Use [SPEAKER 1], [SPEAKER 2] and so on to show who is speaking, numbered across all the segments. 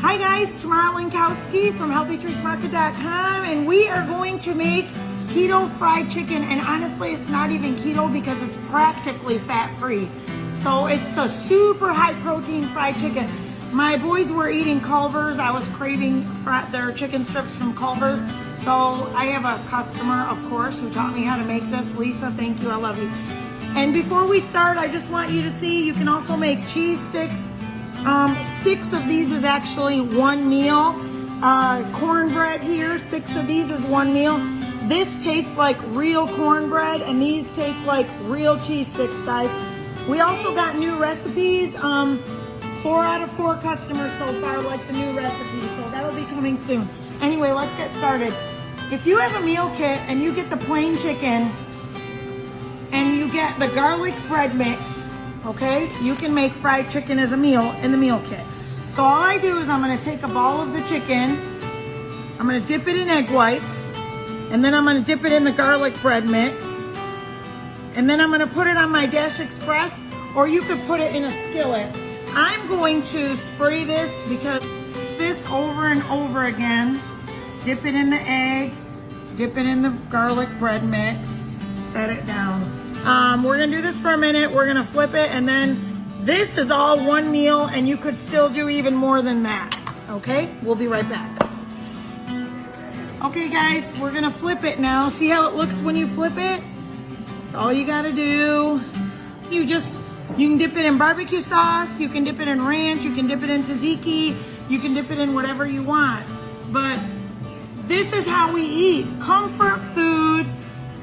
[SPEAKER 1] Hi guys, Tamara Lankowski from HealthyTreatsMarket.com, and we are going to make keto fried chicken. And honestly, it's not even keto because it's practically fat-free. So it's a super high protein fried chicken. My boys were eating Culver's. I was craving their chicken strips from Culver's. So I have a customer, of course, who taught me how to make this. Lisa, thank you, I love you. And before we start, I just want you to see you can also make cheese sticks. 6 of these is actually one meal. Cornbread here, 6 of these is one meal. This tastes like real cornbread, and these taste like real cheese sticks, guys. We also got new recipes. 4 out of 4 customers so far like the new recipe, so that'll be coming soon. Anyway, let's get started. If you have a meal kit and you get the plain chicken and you get the garlic bread mix, okay, you can make fried chicken as a meal in the meal kit. So all I do is I'm gonna take a ball of the chicken, I'm gonna dip it in egg whites, and then I'm gonna dip it in the garlic bread mix, and then I'm gonna put it on my Dash Express, or you could put it in a skillet. I'm going to spray this because this over and over again. Dip it in the egg, dip it in the garlic bread mix, set it down. We're gonna do this for a minute, we're gonna flip it, and then this is all one meal, and you could still do even more than that, okay? We'll be right back. Okay guys, we're gonna flip it now. See how it looks when you flip it? That's all you gotta do. You can dip it in barbecue sauce, you can dip it in ranch, you can dip it in tzatziki, you can dip it in whatever you want. But this is how we eat. Comfort food,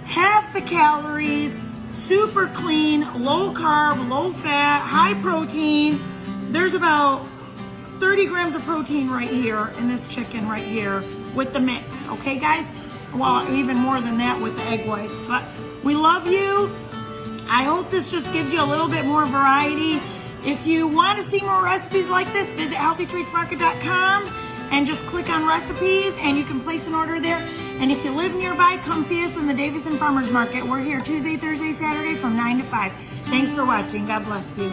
[SPEAKER 1] half the calories, super clean, low carb, low fat, high protein. There's about 30 grams of protein right here in this chicken right here with the mix, okay guys? Well, even more than that with the egg whites. But we love you. I hope this just gives you a little bit more variety. If you want to see more recipes like this, visit HealthyTreatsMarket.com and just click on recipes and you can place an order there. And if you live nearby, come see us in the Davison Farmers Market. We're here Tuesday, Thursday, Saturday from 9 to 5. Thanks for watching. God bless you.